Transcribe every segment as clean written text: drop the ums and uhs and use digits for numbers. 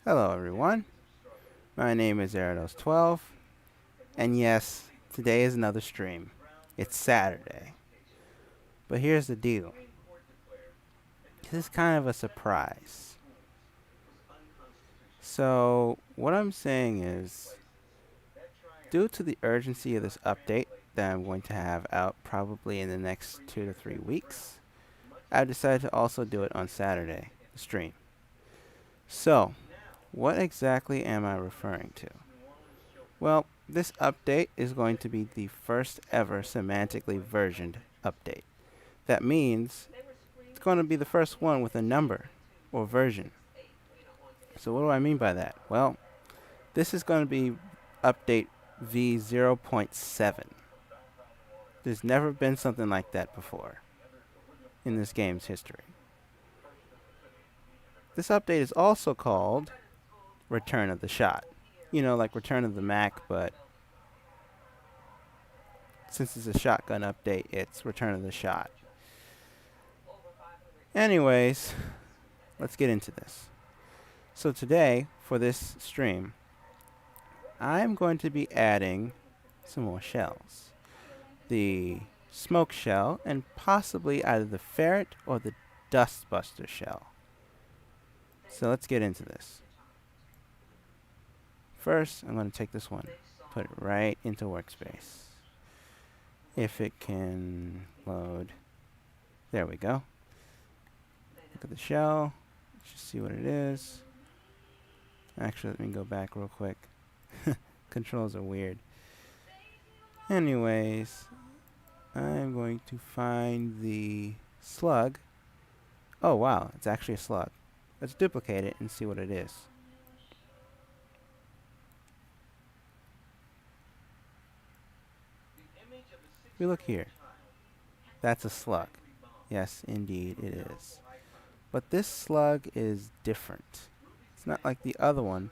Hello everyone, my name is Erados12, and yes, today is another stream. It's Saturday. But here's the deal. This is kind of a surprise. So, what I'm saying is, due to the urgency of this update that I'm going to have out probably in the next 2 to 3 weeks, I've decided to also do it on Saturday, the stream. So, what exactly am I referring to? Well, this update is going to be the first ever semantically versioned update. That means it's going to be the first one with a number or version. So what do I mean by that? Well, this is going to be update v0.7. There's never been something like that before in this game's history. This update is also called Return of the Shot. You know, like Return of the Mac, but since it's a shotgun update, it's Return of the Shot. Anyways, let's get into this. So today, for this stream, I'm going to be adding some more shells. The smoke shell, and possibly either the ferret or the dustbuster shell. So let's get into this. First, I'm going to take this one, put it right into workspace. If it can load. There we go. Look at the shell. Let's just see what it is. Actually, let me go back real quick. Controls are weird. Anyways, I'm going to find the slug. Oh wow, it's actually a slug. Let's duplicate it and see what it is. We look here. That's a slug. Yes, indeed it is. But this slug is different. It's not like the other one,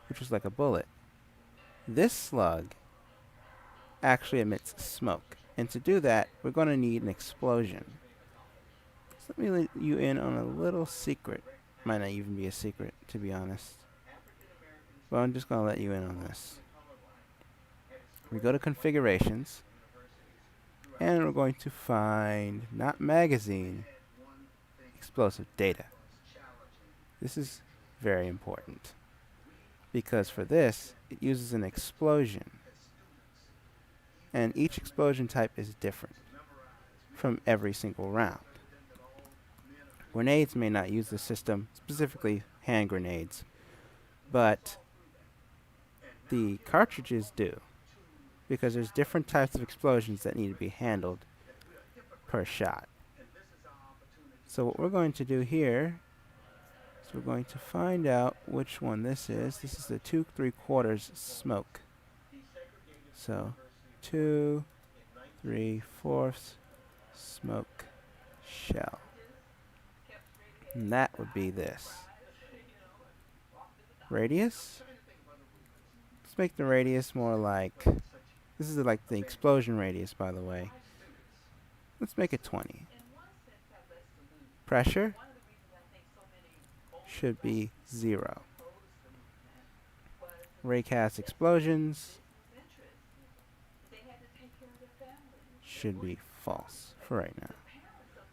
which was like a bullet. This slug actually emits smoke. And to do that, we're going to need an explosion. So let me let you in on a little secret. Might not even be a secret, to be honest. But I'm just going to let you in on this. We go to configurations. And we're going to find, not magazine, explosive data. This is very important. Because for this, it uses an explosion. And each explosion type is different from every single round. Grenades may not use the system, specifically hand grenades, but the cartridges do, because there's different types of explosions that need to be handled per shot. So what we're going to do here is we're going to find out which one this is. This is the 2 3/4 smoke. So 2 3/4 smoke shell. And that would be this. radius. Let's make the radius more like, this is like the explosion radius, by the way. Let's make it 20. Pressure should be 0. Raycast explosions should be false for right now.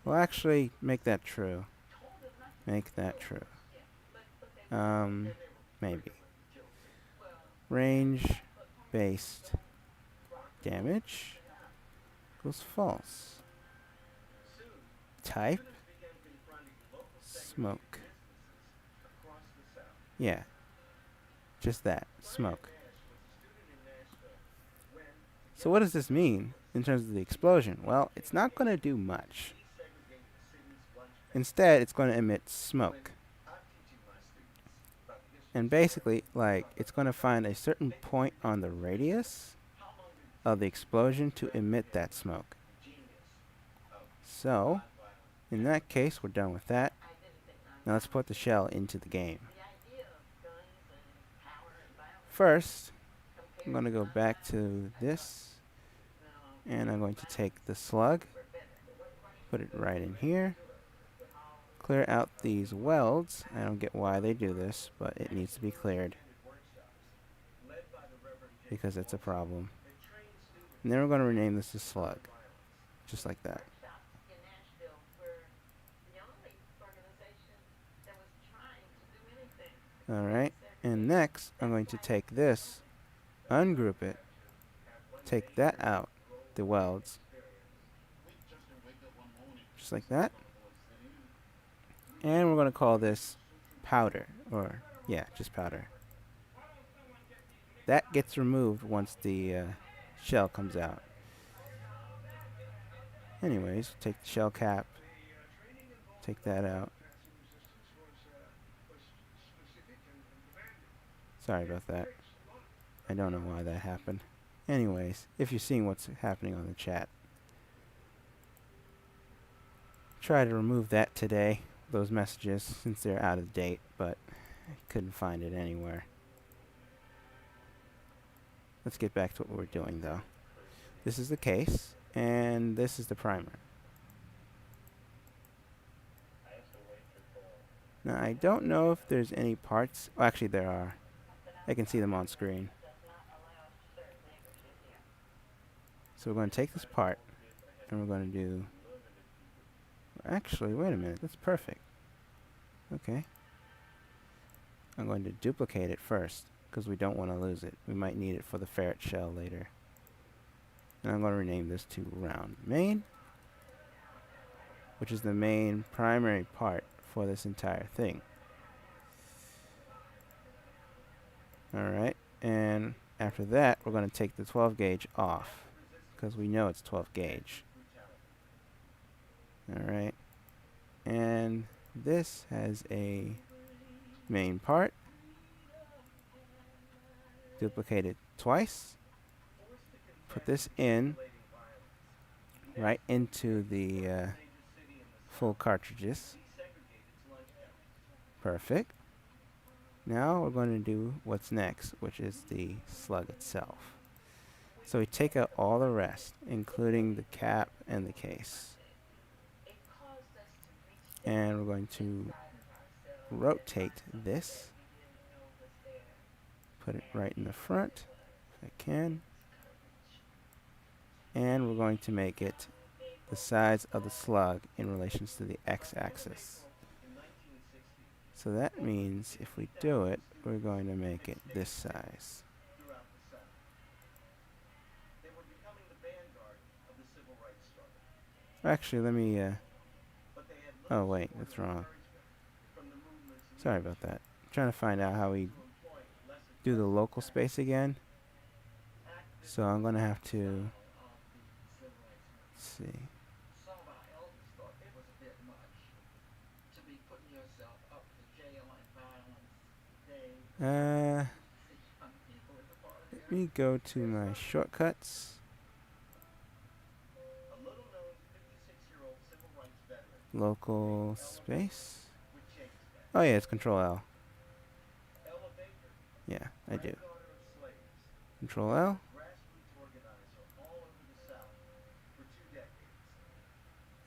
We'll actually make that true. Make that true. Maybe. Range-based damage equals false. Type smoke. Yeah. Just that. Smoke. So what does this mean in terms of the explosion? Well, it's not going to do much. Instead, it's going to emit smoke. And basically, like, it's going to find a certain point on the radius of the explosion to emit that smoke. So, in that case, we're done with that. Now let's put the shell into the game. First, I'm going to go back to this, and I'm going to take the slug, put it right in here, clear out these welds. I don't get why they do this, but it needs to be cleared because it's a problem. And then we're going to rename this to slug, just like that. Alright, and next I'm going to take this, ungroup it, take that out, the welds, just like that. And we're going to call this powder, or yeah, just powder. That gets removed once the shell comes out. Anyways, take the shell cap, take that out. Sorry about that. I don't know why that happened. Anyways, if you're seeing what's happening on the chat. Try to remove that today, those messages, since they're out of date, but I couldn't find it anywhere. Let's get back to what we're doing though. This is the case, and this is the primer. Now I don't know if there's any parts, oh, actually there are. I can see them on screen. So we're going to take this part, and we're going to do, actually, wait a minute, that's perfect. Okay. I'm going to duplicate it first, because we don't want to lose it. We might need it for the ferret shell later. And I'm going to rename this to round main, which is the main primary part for this entire thing. Alright, and after that, we're going to take the 12 gauge off, because we know it's 12 gauge. Alright, and this has a main part. Duplicate it twice. Put this in, right into the full cartridges. Perfect. Now we're going to do what's next, which is the slug itself. So we take out all the rest, including the cap and the case. And we're going to rotate this. Put it right in the front, if I can. And we're going to make it the size of the slug in relation to the x-axis. So that means if we do it, we're going to make it this size. Actually, let me, oh wait, that's wrong. Sorry about that. I'm trying to find out how we do the local space again. So I'm going to have to, let's see. Let me go to my shortcuts. Local space. Oh yeah, it's Control L. Yeah, I do. Control L.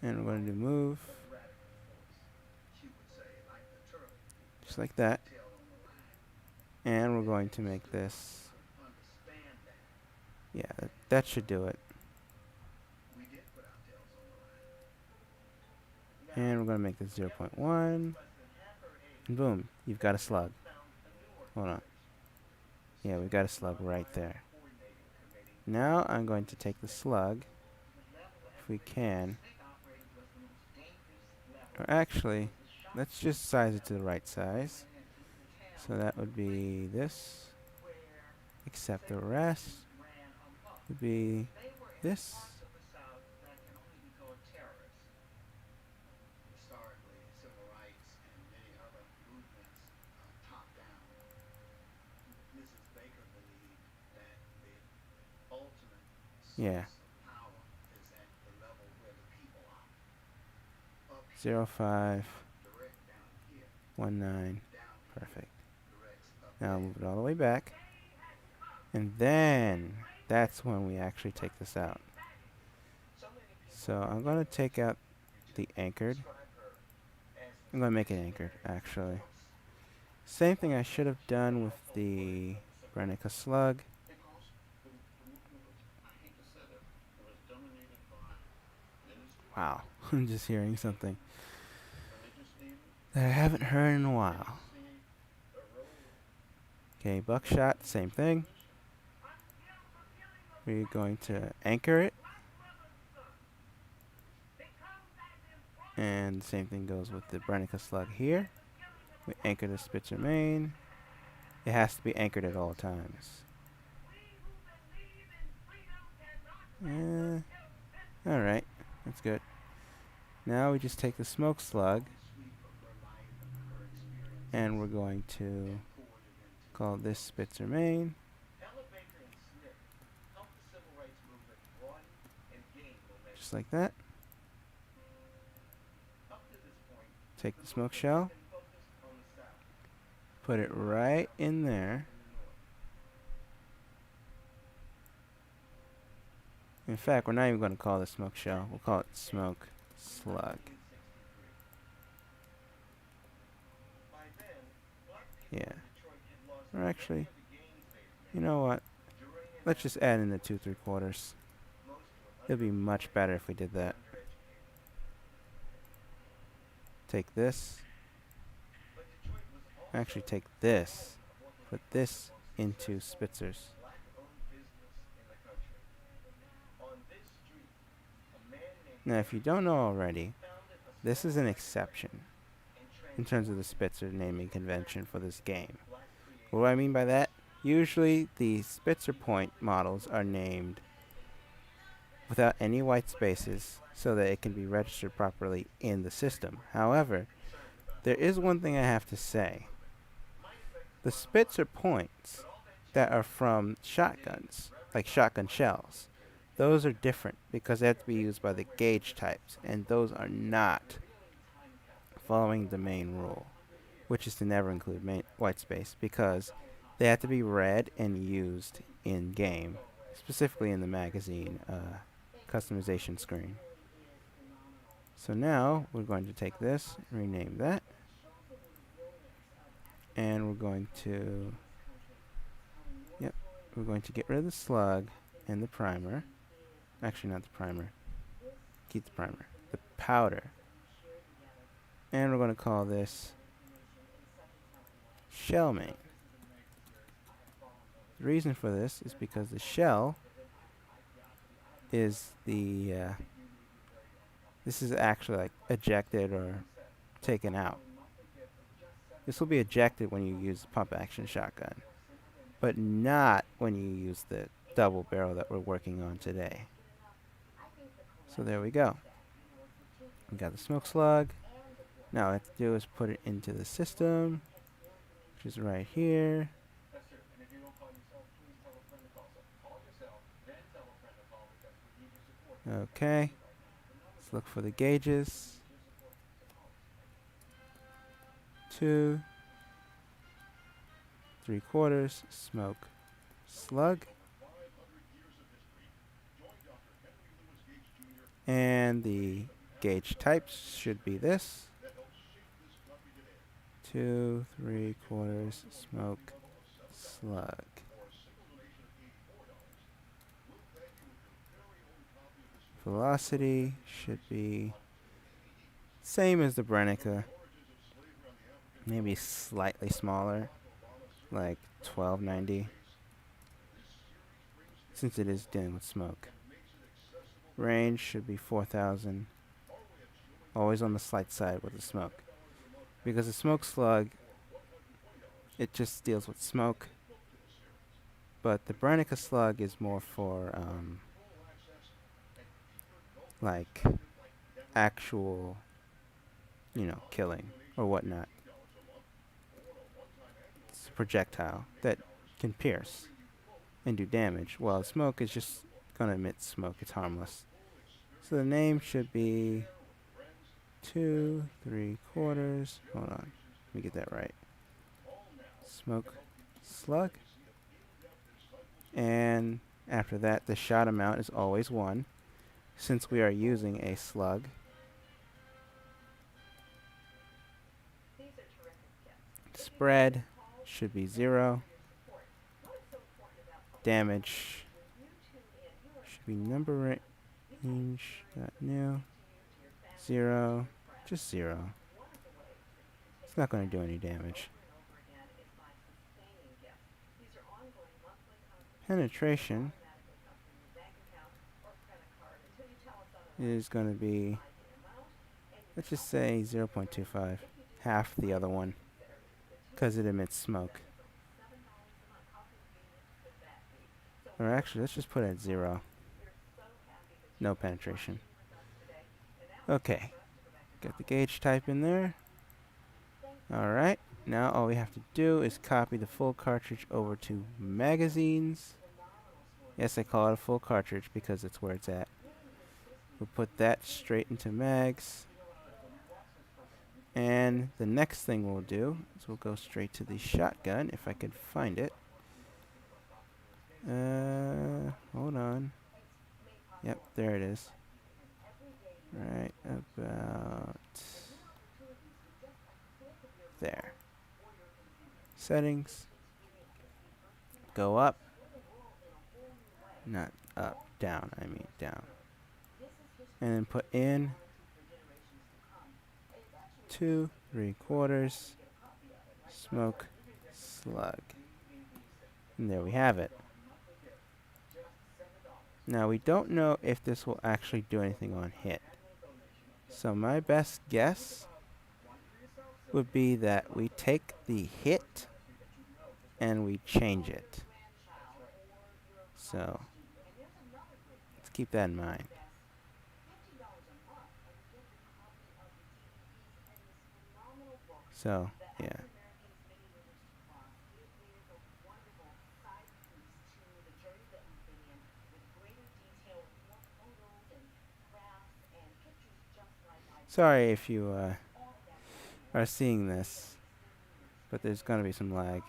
And we're going to do move. Just like that. And we're going to make this. Yeah, that should do it. And we're going to make this 0.1. And boom, you've got a slug. Hold on. Yeah, we've got a slug right there. Now I'm going to take the slug, if we can. Or actually, let's just size it to the right size. So that would be this, except the rest would be this. Yeah. 0519. Perfect. Now move it all the way back. And then that's when we actually take this out. So I'm going to take out the anchored. I'm going to make it anchored, actually. Same thing I should have done with the Brenica slug. Wow, I'm just hearing something that I haven't heard in a while. Okay, buckshot, same thing. We're going to anchor it. And the same thing goes with the Brenica slug here. We anchor the Spitzer main. It has to be anchored at all times. Alright, that's good. Now we just take the smoke slug and we're going to call this Spitzer main. Just like that. Take the smoke shell, put it right in there. In fact, we're not even going to call it smoke shell. We'll call it smoke slug. Yeah. Or actually, you know what? Let's just add in the 2 3/4. It'll be much better if we did that. Take this. Actually, take this. Put this into Spitzers. Now, if you don't know already, this is an exception in terms of the Spitzer naming convention for this game. What do I mean by that? Usually, the Spitzer point models are named without any white spaces so that it can be registered properly in the system. However, there is one thing I have to say. The Spitzer points that are from shotguns, like shotgun shells, those are different because they have to be used by the gauge types, and those are not following the main rule, which is to never include white space because they have to be read and used in game, specifically in the magazine customization screen. So now we're going to take this, rename that, and we're going to get rid of the slug and the primer. Actually, not the primer. Keep the primer. The powder. And we're going to call this shell main. The reason for this is because the shell is the this is actually like ejected or taken out. This will be ejected when you use the pump action shotgun, but not when you use the double barrel that we're working on today. So there we go. We got the smoke slug. Now what I have to do is put it into the system, which is right here. Okay. Let's look for the gauges. 2, 3/4 smoke slug. And the gauge types should be this. 2 3/4 smoke slug. Velocity should be same as the Brennica, maybe slightly smaller, like 1290, since it is dealing with smoke. Range should be 4,000, always on the slight side with the smoke, because the smoke slug, it just deals with smoke, but the Brennica slug is more for like actual, killing or whatnot. It's a projectile that can pierce and do damage, while smoke is just gonna emit smoke. It's harmless. So the name should be 2 3/4. Hold on, let me get that right. Smoke slug. And after that, the shot amount is always 1, since we are using a slug. Spread should be 0. Damage should be number range new 0, just 0. It's not going to do any damage. Penetration is going to be, let's just say 0.25, half the other one, because it emits smoke. Or actually, let's just put it at 0. No penetration. Okay, got the gauge type in there. Alright, now all we have to do is copy the full cartridge over to magazines. Yes, I call it a full cartridge because it's where it's at. We'll put that straight into mags. And the next thing we'll do is we'll go straight to the shotgun, if I could find it. Hold on. Yep, there it is. Right about there. Settings. Go up. Not up, down, I mean down. And then put in 2 3/4 smoke slug. And there we have it. Now we don't know if this will actually do anything on hit. So my best guess would be that we take the hit and we change it. So let's keep that in mind. So, yeah. Sorry if you are seeing this, but there's gonna be some lag.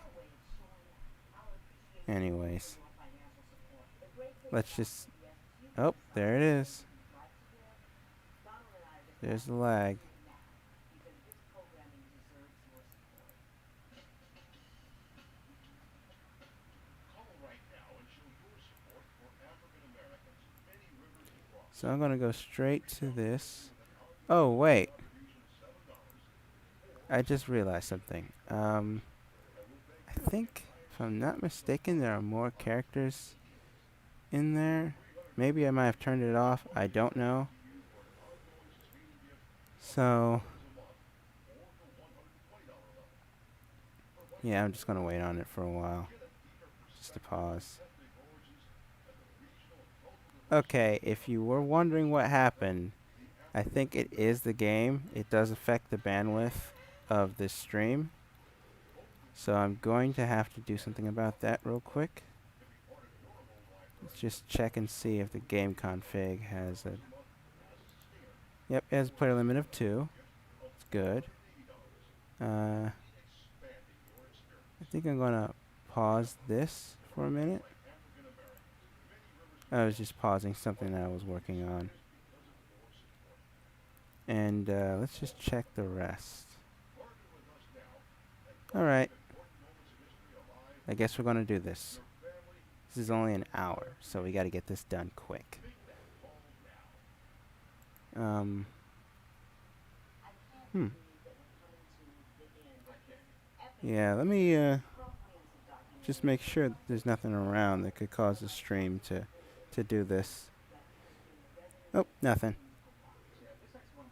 Anyways, let's just, oh, there it is. There's the lag. So I'm gonna go straight to this. Oh, wait. I just realized something. I think, if I'm not mistaken, there are more characters in there. Maybe I might have turned it off. I don't know. So, yeah, I'm just gonna wait on it for a while. Just to pause. Okay, if you were wondering what happened, I think it is the game. It does affect the bandwidth of this stream. So I'm going to have to do something about that real quick. Let's just check and see if the game config has a... Yep, it has a player limit of 2. It's good. I think I'm gonna pause this for a minute. I was just pausing something that I was working on. And let's just check the rest. Alright. I guess we're going to do this. This is only an hour, so we got to get this done quick. Yeah, let me just make sure that there's nothing around that could cause the stream to do this. Oh, nothing.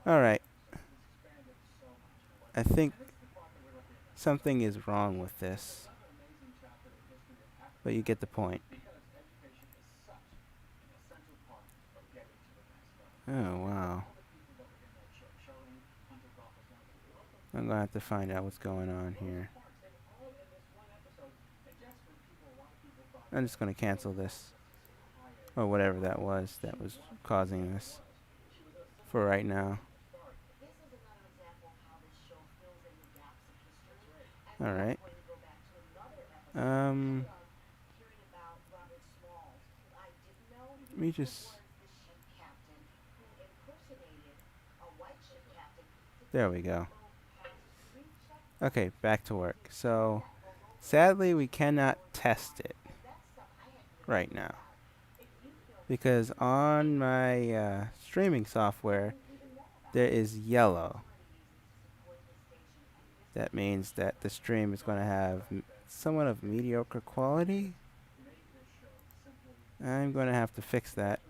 Alright. I think something is wrong with this. But you get the point. Oh, wow. I'm gonna have to find out what's going on here. I'm just gonna cancel this. Or whatever that was causing this. For right now. Alright. Let me just... There we go. Okay, back to work. So, sadly we cannot test it right now. Because on my streaming software, there is yellow. That means that the stream is going to have somewhat of mediocre quality. I'm going to have to fix that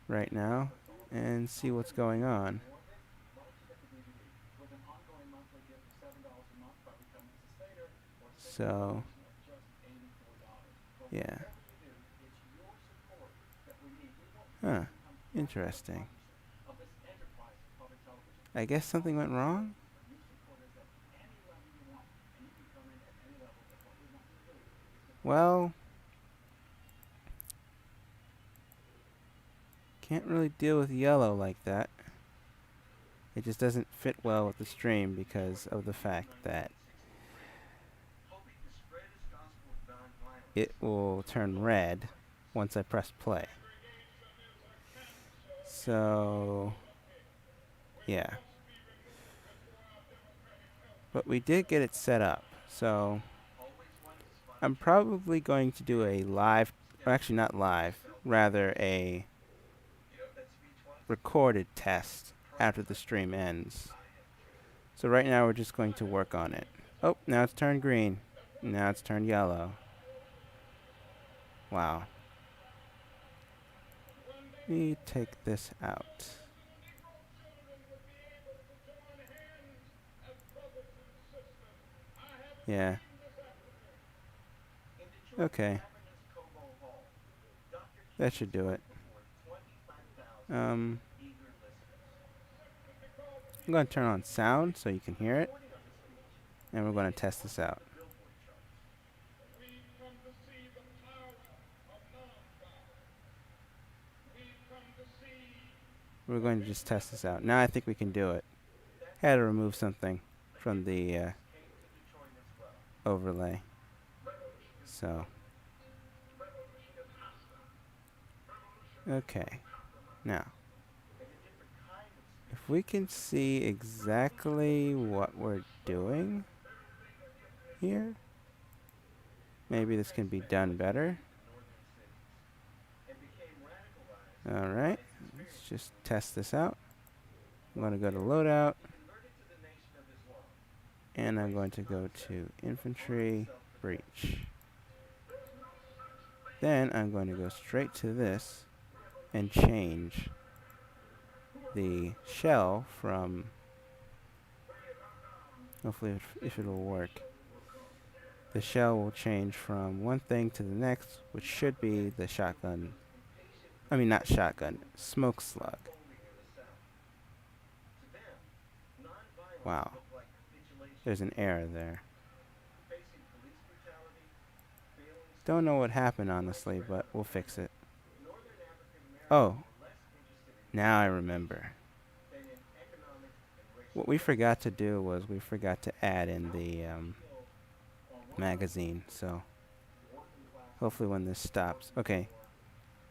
right now and see what's going on. So, yeah. Huh. Interesting. I guess something went wrong? Well, can't really deal with yellow like that. It just doesn't fit well with the stream because of the fact that it will turn red once I press play. So, yeah. But we did get it set up. So, I'm probably going to do a live, or actually not live, rather a recorded test after the stream ends. So right now we're just going to work on it. Oh, now it's turned green. Now it's turned yellow. Wow. Let me take this out. Yeah. Okay. That should do it. I'm going to turn on sound so you can hear it. And we're going to test this out. We're going to just test this out. Now I think we can do it. Had to remove something from the overlay. So. Okay. Now. If we can see exactly what we're doing here, maybe this can be done better. Alright, let's just test this out. I'm going to go to loadout, and I'm going to go to infantry breach. Then I'm going to go straight to this and change the shell from, hopefully if it'll work, the shell will change from one thing to the next, which should be the shotgun, I mean not shotgun, smoke slug. Wow, there's an error there. Don't know what happened honestly, but we'll fix it. Oh, now I remember. What we forgot to do was we forgot to add in the magazine, so hopefully when this stops. Okay,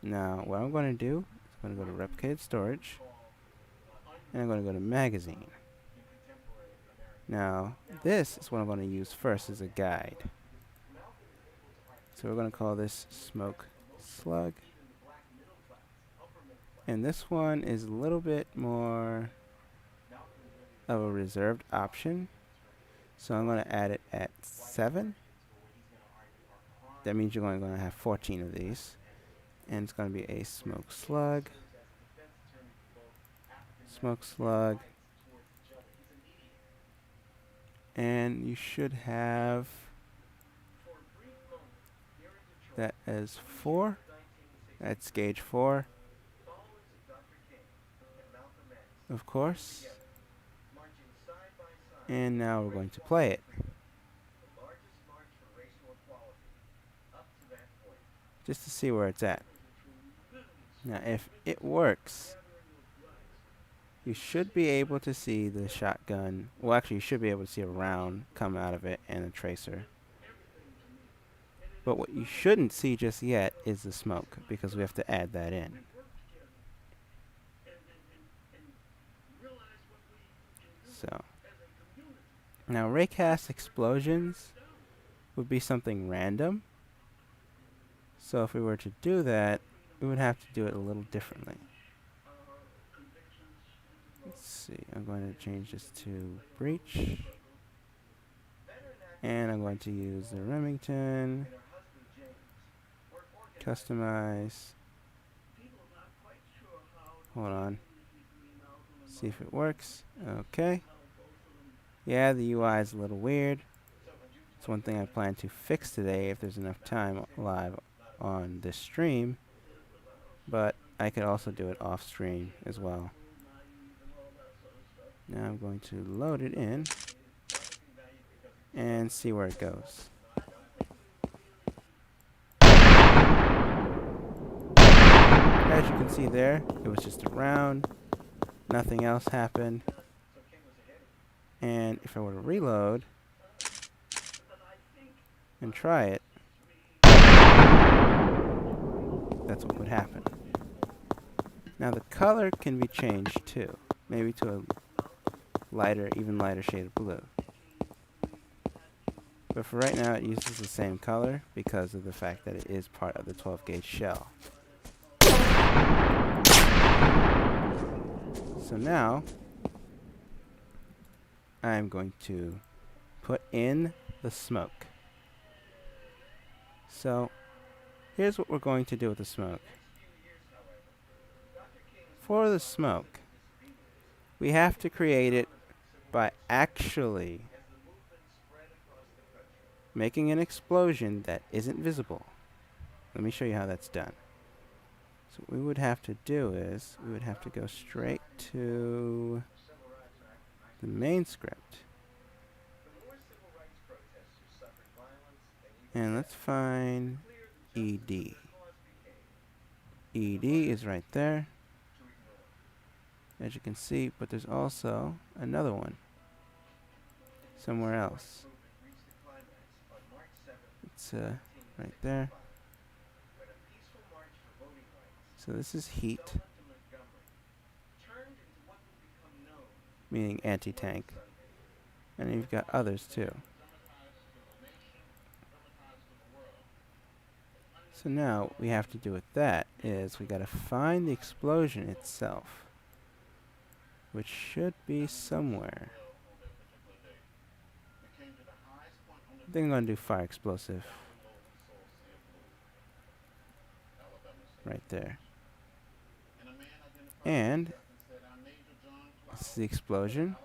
now what I'm going to do is I'm going to go to replicated storage, and I'm going to go to magazine. Now, this is what I'm going to use first as a guide. So we're going to call this smoke slug. And this one is a little bit more of a reserved option. So I'm going to add it at 7. That means you're going to have 14 of these. And it's going to be a smoke slug. Smoke slug. And you should have that as 4. That's gauge 4. Of course. And now we're going to play it. Just to see where it's at. Now if it works, you should be able to see the shotgun. Well, actually you should be able to see a round come out of it and a tracer. But what you shouldn't see just yet is the smoke, because we have to add that in. So now raycast explosions would be something random. So if we were to do that, we would have to do it a little differently. Let's see, I'm going to change this to breach. And I'm going to use the Remington. Customize. Hold on. See if it works. Okay. Yeah, the UI is a little weird. It's one thing I plan to fix today if there's enough time live on this stream. But I could also do it off stream as well. Now I'm going to load it in and see where it goes. As you can see there, it was just a round. Nothing else happened. And if I were to reload and try it, that's what would happen. Now the color can be changed too, maybe to a lighter, even lighter shade of blue. But for right now it uses the same color because of the fact that it is part of the 12 gauge shell. So now I'm going to put in the smoke. So here's what we're going to do with the smoke. For the smoke, we have to create it by actually making an explosion that isn't visible. Let me show you how that's done. So what we would have to do is, we would have to go straight to the main script. And let's find ED. ED is right there, as you can see, but there's also another one somewhere else. It's right there. So this is heat, meaning anti-tank, and you've got others too. So now what we have to do with that is we got to find the explosion itself, which should be somewhere. I think I'm going to do fire explosive right there. And this is the explosion.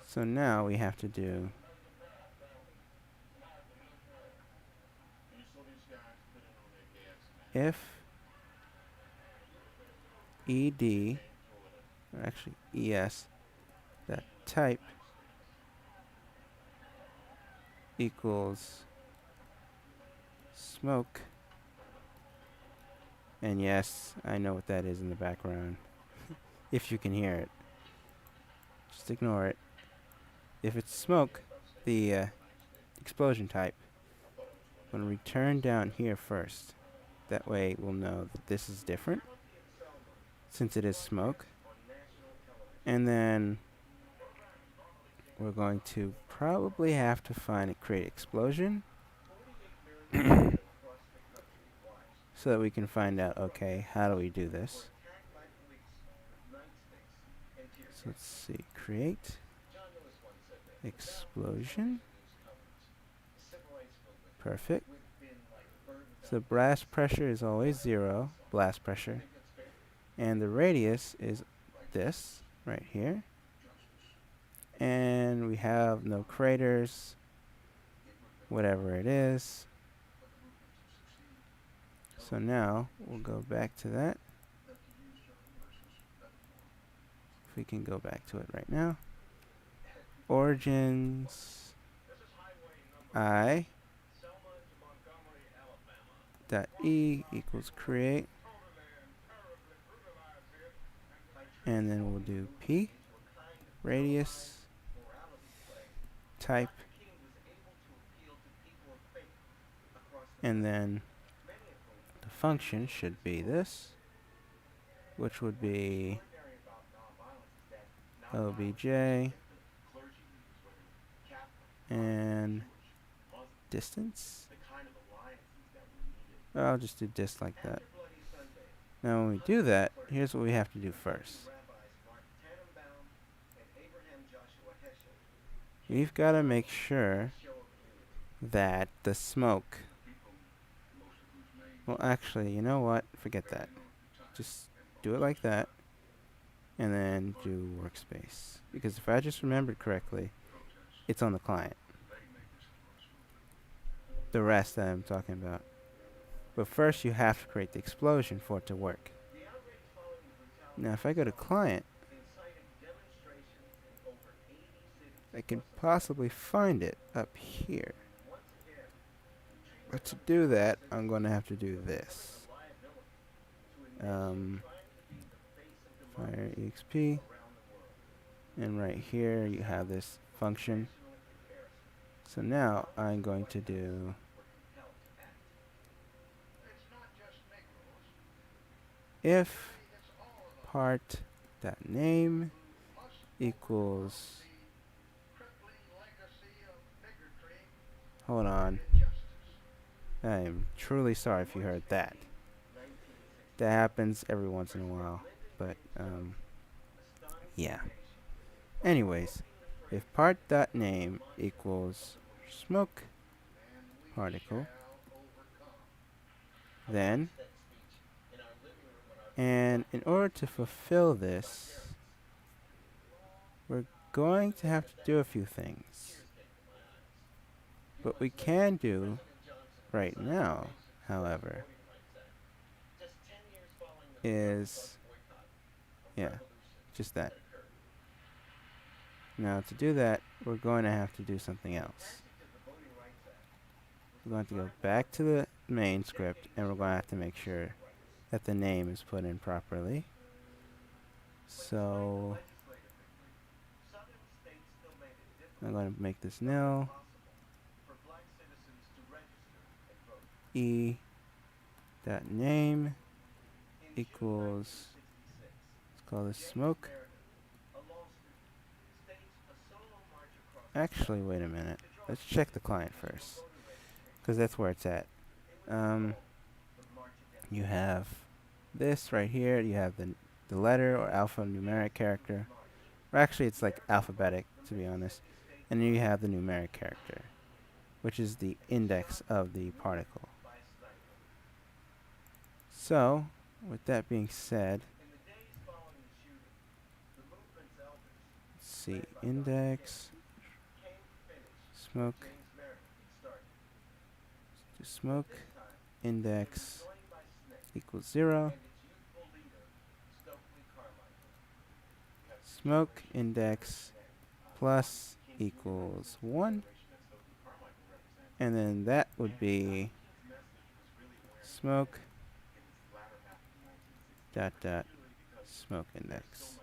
So now we have to do if ED, or actually ES, that type equals smoke. And yes, I know what that is in the background. If you can hear it. Just ignore it. if it's smoke, the explosion type, I'm going to return down here first. That way we'll know that this is different since it is smoke. And then we're going to probably have to find a create explosion so that we can find out, okay, how do we do this? So let's see, create explosion. Perfect. So blast pressure is always 0, blast pressure. And the radius is this right here. And we have no craters, whatever it is. So now we'll go back to that. If we can go back to it right now. Origins I dot E equals create. And then we'll do P, radius, type, and then the function should be this, which would be obj and distance. I'll just do dist like that. Now when we do that, here's what we have to do first. We've got to make sure that the smoke, well actually, you know what, forget that. Just do it like that and then do workspace. Because if I just remembered correctly, it's on the client. The rest that I'm talking about. But first you have to create the explosion for it to work. Now if I go to client, I can possibly find it up here. But to do that, I'm going to have to do this. Fire exp. And right here you have this function. So now I'm going to do if part.name equals, hold on, I am truly sorry if you heard that. That happens every once in a while, but yeah. Anyways, if part.name equals smoke particle, then, and in order to fulfill this, we're going to have to do a few things. What we can do right now, however, is, yeah, just that. Now to do that, we're going to have to do something else. We're going to go back to the main script and we're going to have to make sure that the name is put in properly. So I'm going to make this nil. E dot name equals, let's call this smoke. Actually, wait a minute. Let's check the client first, because that's where it's at. You have this right here. You have the letter or alphanumeric character. Or actually, it's like alphabetic, to be honest. And then you have the numeric character, which is the index of the particle. So, with that being said, let's see, index, smoke, smoke, index equals 0, smoke index plus equals 1, and then that would be smoke dot dot smoke index.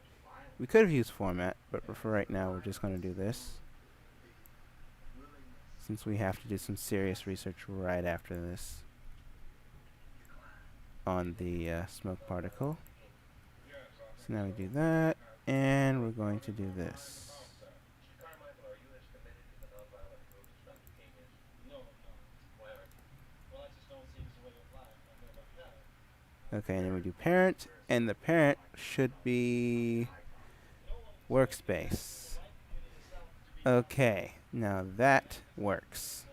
We could have used format, but for right now we're just going to do this. since we have to do some serious research right after this on the smoke particle. So now we do that, and we're going to do this. Okay, and then we do parent, and the parent should be workspace. Okay, now that works.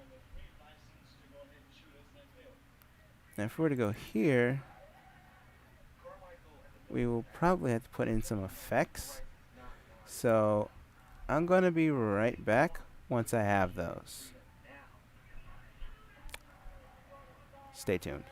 Now if we were to go here, we will probably have to put in some effects. So I'm going to be right back once I have those. Stay tuned.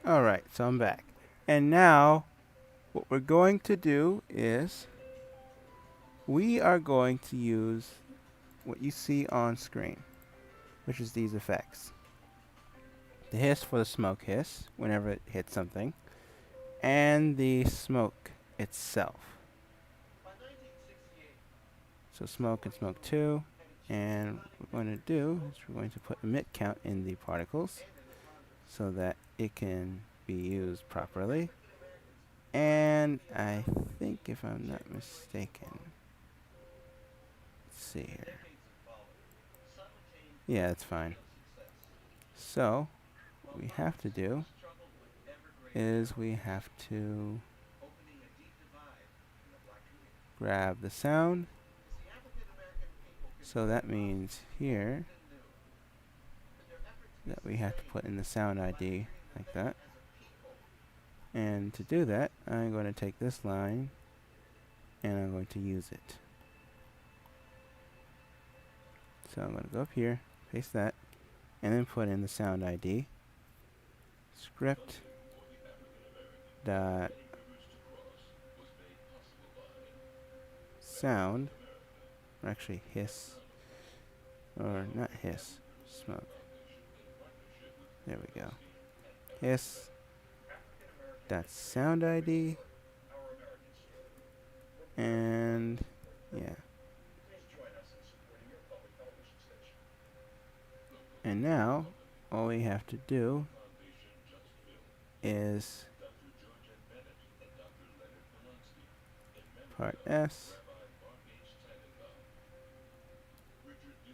Alright, so I'm back. And now, what we're going to do is we are going to use what you see on screen, which is these effects. The hiss for the smoke hiss, whenever it hits something, and the smoke itself. So smoke and smoke 2, and what we're going to do is we're going to put emit count in the particles so that it can be used properly. And I think, if I'm not mistaken, let's see here. Yeah, that's fine. So, what we have to do is we have to grab the sound. So that means here that we have to put in the sound ID like that. And to do that, I'm going to take this line and I'm going to use it. So I'm going to go up here, paste that, and then put in the sound ID. Script dot sound, or actually hiss, or not hiss, smoke. There we go. Hiss dot sound ID, and yeah. And now all we have to do is part S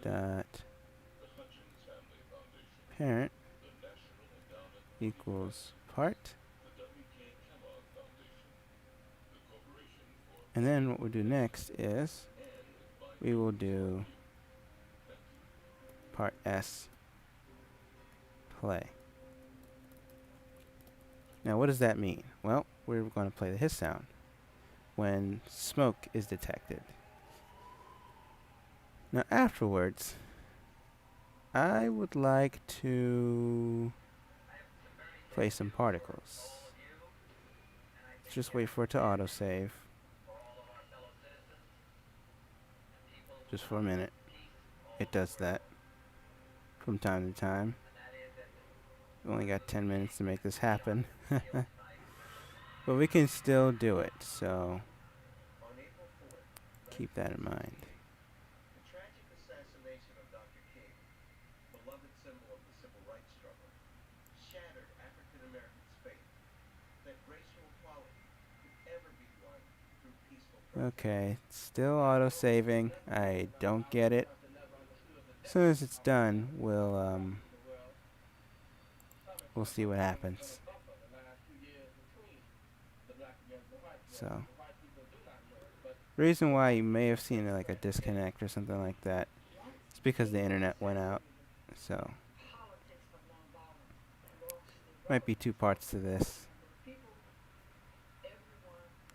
dot parent equals part, and then what we'll do next is we will do part S play. Now what does that mean? Well, we're going to play the hiss sound when smoke is detected. Now afterwards, I would like to play some particles. Just wait for it to autosave. Just for a minute. It does that from time to time. We only got 10 minutes to make this happen. But we can still do it, so keep that in mind. Okay, it's still auto-saving. I don't get it. As soon as it's done, we'll see what happens. So, reason why you may have seen like a disconnect or something like that is because the internet went out. So, might be two parts to this.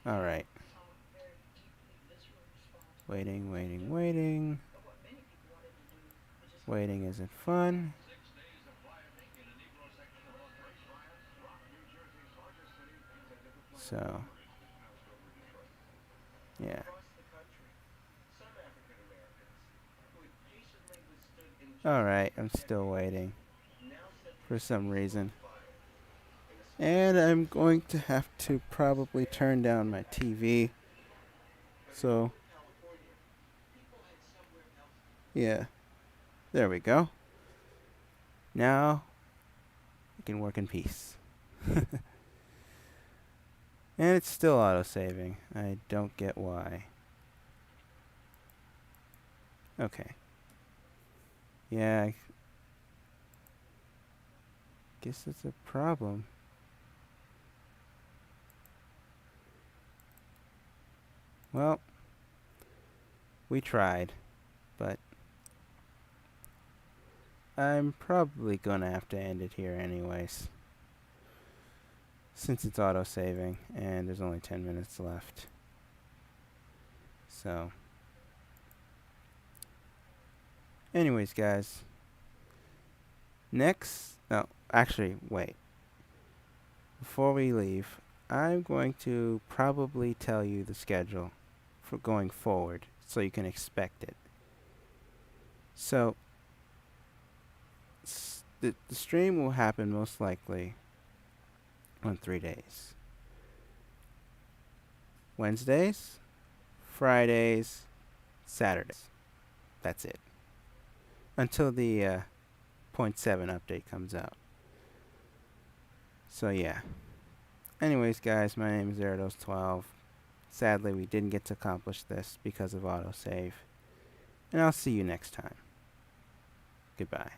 Alright. Waiting, waiting, waiting. Waiting isn't fun. So, yeah. Alright, I'm still waiting for some reason. And I'm going to have to probably turn down my TV. So, yeah. There we go. Now, we can work in peace. And it's still auto-saving. I don't get why. Okay. Yeah, I guess it's a problem. Well, we tried, but I'm probably gonna have to end it here anyways, since it's auto-saving and there's only 10 minutes left. So, anyways, guys, next, no, actually, wait. before we leave, I'm going to probably tell you the schedule for going forward so you can expect it. So, the stream will happen most likely on 3 days. Wednesdays, Fridays, Saturdays. That's it. Until the 0.7 update comes out. So yeah. Anyways, guys, my name is Zerados12. Sadly, we didn't get to accomplish this because of autosave. And I'll see you next time. Goodbye.